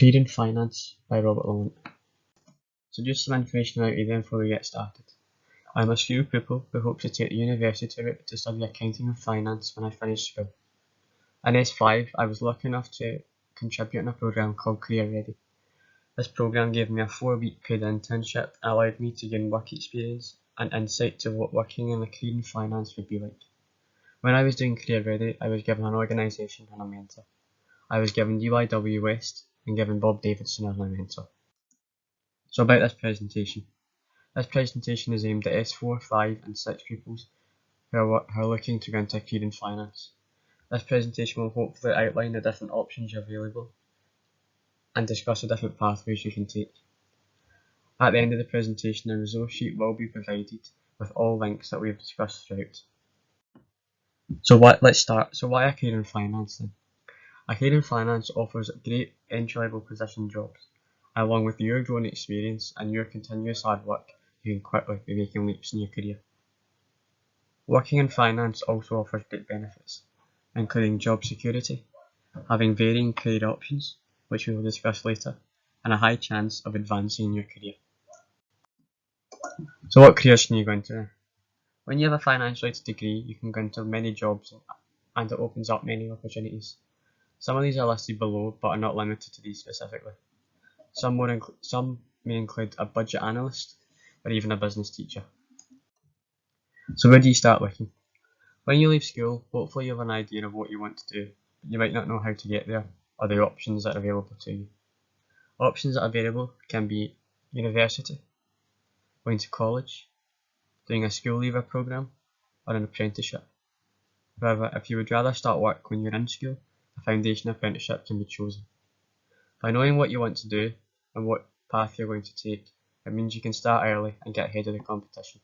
Career in Finance by Robert Laurent. So just some information out here before we get started. I'm a school pupil who hopes to take the university route to study accounting and finance when I finish school. In S5, I was lucky enough to contribute in a programme called Career Ready. This programme gave me a 4-week paid internship and allowed me to gain work experience and insight to what working in a career in finance would be like. When I was doing Career Ready, I was given an organisation and a mentor. I was given UIW West and given Bob Davidson as my mentor. So about this presentation. This presentation is aimed at S4, 5 and 6 pupils who are looking to go into a career in finance. This presentation will hopefully outline the different options available and discuss the different pathways you can take. At the end of the presentation, a resource sheet will be provided with all links that we have discussed throughout. Let's start. So why a career in finance then? A career in finance offers great entry-level position jobs. Along with your growing experience and your continuous hard work, you can quickly be making leaps in your career. Working in finance also offers great benefits, including job security, having varying career options, which we will discuss later, and a high chance of advancing in your career. So what careers can you go into? When you have a finance-related degree, you can go into many jobs and it opens up many opportunities. Some of these are listed below but are not limited to these specifically. Some may include a budget analyst or even a business teacher. So where do you start looking? When you leave school, hopefully you have an idea of what you want to do, but you might not know how to get there or the options that are available to you. Options that are available can be university, going to college, doing a school leaver programme, or an apprenticeship. However, if you would rather start work when you're in school, a foundation apprenticeship can be chosen. By knowing what you want to do and what path you're going to take, it means you can start early and get ahead of the competition.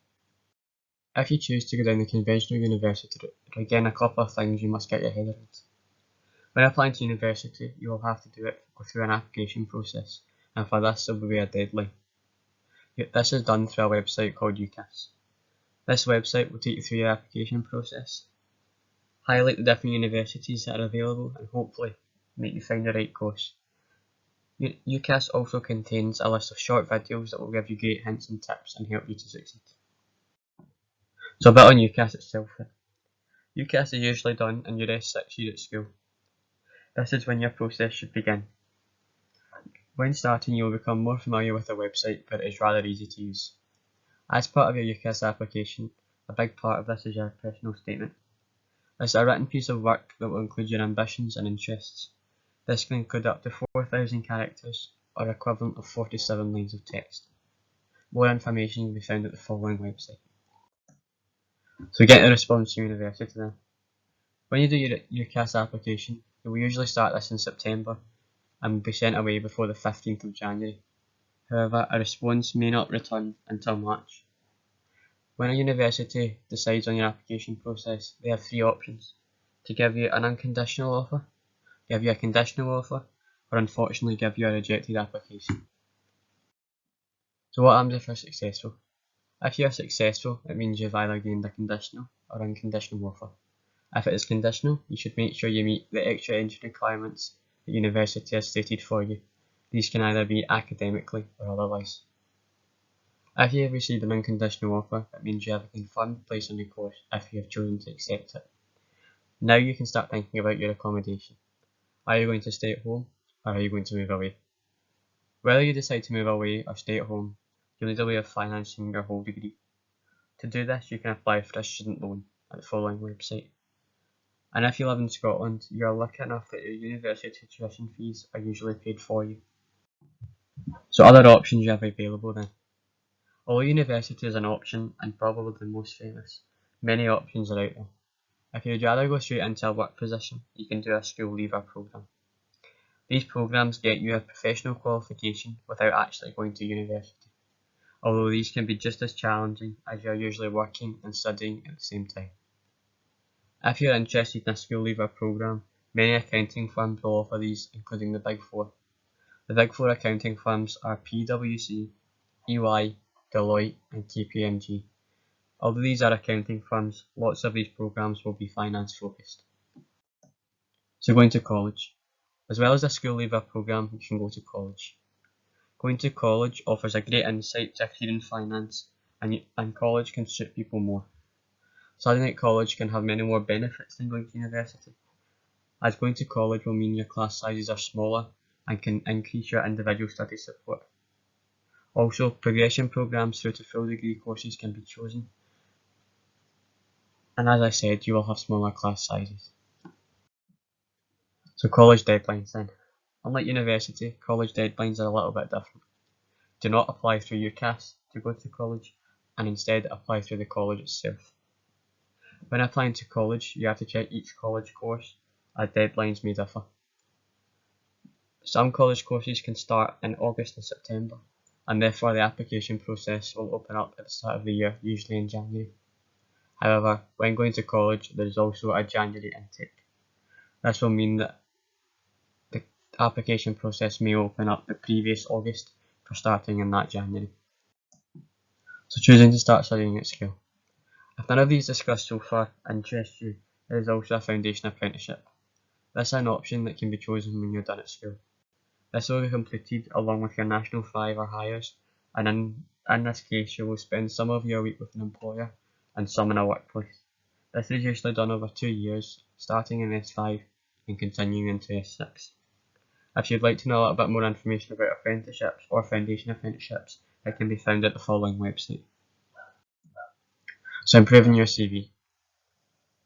If you choose to go down the conventional university route, there are again a couple of things you must get your head around. When applying to university, you will have to go through an application process, and for this there will be a deadline. This is done through a website called UCAS. This website will take you through your application process, highlight the different universities that are available, and hopefully make you find the right course. UCAS also contains a list of short videos that will give you great hints and tips and help you to succeed. So a bit on UCAS itself. UCAS is usually done in your S6 year at school. This is when your process should begin. When starting, you will become more familiar with the website, but it is rather easy to use. As part of your UCAS application, a big part of this is your personal statement. This is a written piece of work that will include your ambitions and interests. This can include up to 4,000 characters, or equivalent of 47 lines of text. More information can be found at the following website. So get a response to university then. When you do your UCAS application, you will usually start this in September and will be sent away before the 15th of January. However, a response may not return until March. When a university decides on your application process, they have 3 options: to give you an unconditional offer, give you a conditional offer, or unfortunately give you a rejected application. So what happens if you're successful? If you are successful, it means you've either gained a conditional or unconditional offer. If it is conditional, you should make sure you meet the extra entry requirements the university has stated for you. These can either be academically or otherwise. If you have received an unconditional offer, it means you have a confirmed place on your course if you have chosen to accept it. Now you can start thinking about your accommodation. Are you going to stay at home or are you going to move away? Whether you decide to move away or stay at home, you'll need a way of financing your whole degree. To do this, you can apply for a student loan at the following website. And if you live in Scotland, you are lucky enough that your university tuition fees are usually paid for you. So other options you have available then. Although university is an option and probably the most famous, many options are out there. If you would rather go straight into a work position, you can do a school leaver programme. These programmes get you a professional qualification without actually going to university, although these can be just as challenging as you are usually working and studying at the same time. If you are interested in a school leaver programme, many accounting firms will offer these, including the Big Four. The Big Four accounting firms are PwC, EY, Deloitte and KPMG. Although these are accounting firms, lots of these programmes will be finance focused. So going to college. As well as a school leaver programme, you can go to college. Going to college offers a great insight to a career in finance, and college can suit people more. Studying at college can have many more benefits than going to university, as going to college will mean your class sizes are smaller and can increase your individual study support. Also, progression programmes through to full degree courses can be chosen, and as I said, you will have smaller class sizes. So college deadlines then. Unlike university, college deadlines are a little bit different. Do not apply through UCAS to go to college, and instead apply through the college itself. When applying to college, you have to check each college course, as deadlines may differ. Some college courses can start in August and September, and therefore the application process will open up at the start of the year, usually in January. However, when going to college, there is also a January intake. This will mean that the application process may open up the previous August for starting in that January. So choosing to start studying at school. If none of these discussed so far interest you, there is also a foundation apprenticeship. This is an option that can be chosen when you're done at school. This will be completed along with your National 5 or higher, and in this case you will spend some of your week with an employer and some in a workplace. This is usually done over 2 years, starting in S5 and continuing into S6. If you'd like to know a little bit more information about apprenticeships or foundation apprenticeships, it can be found at the following website. So improving your CV.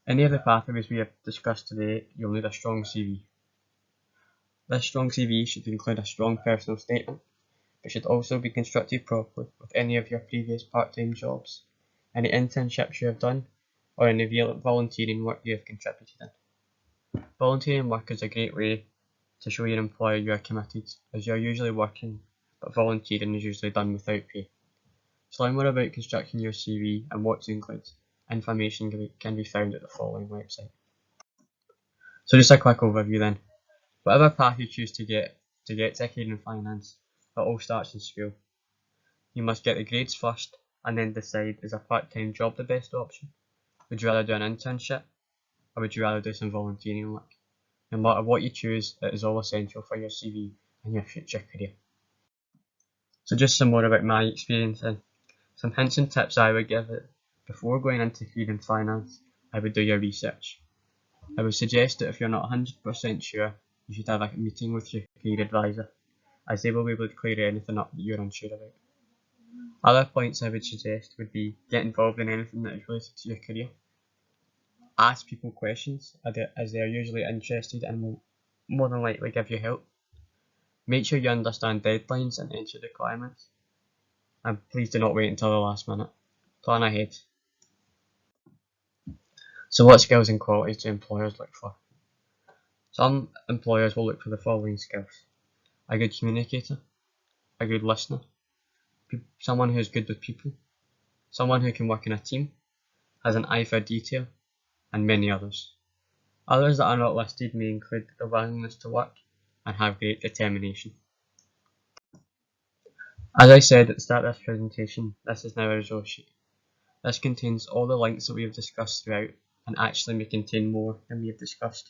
Any of the pathways we have discussed today, you'll need a strong CV. This strong CV should include a strong personal statement, but should also be constructed properly with any of your previous part-time jobs, any internships you have done, or any volunteering work you have contributed in. Volunteering work is a great way to show your employer you are committed, as you are usually working, but volunteering is usually done without pay. To learn more about constructing your CV and what to include, information can be found at the following website. So just a quick overview then. Whatever path you choose to get to a career in finance, it all starts in school. You must get the grades first and then decide, is a part-time job the best option? Would you rather do an internship, or would you rather do some volunteering work? No matter what you choose, it is all essential for your CV and your future career. So just some more about my experience and some hints and tips I would give it. Before going into career in finance, I would do your research. I would suggest that if you're not 100% sure, you should have a meeting with your career advisor, as they will be able to clear anything up that you're unsure about. Other points I would suggest would be get involved in anything that is related to your career. Ask people questions, as they are usually interested and will more than likely give you help. Make sure you understand deadlines and entry requirements, and please do not wait until the last minute. Plan ahead. So what skills and qualities do employers look for? Some employers will look for the following skills: a good communicator, a good listener, someone who is good with people, someone who can work in a team, has an eye for detail, and many others. Others that are not listed may include the willingness to work and have great determination. As I said at the start of this presentation, this is now a resource sheet. This contains all the links that we have discussed throughout, and actually may contain more than we have discussed.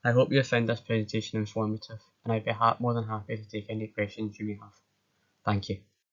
I hope you have found this presentation informative, and I'd be more than happy to take any questions you may have. Thank you.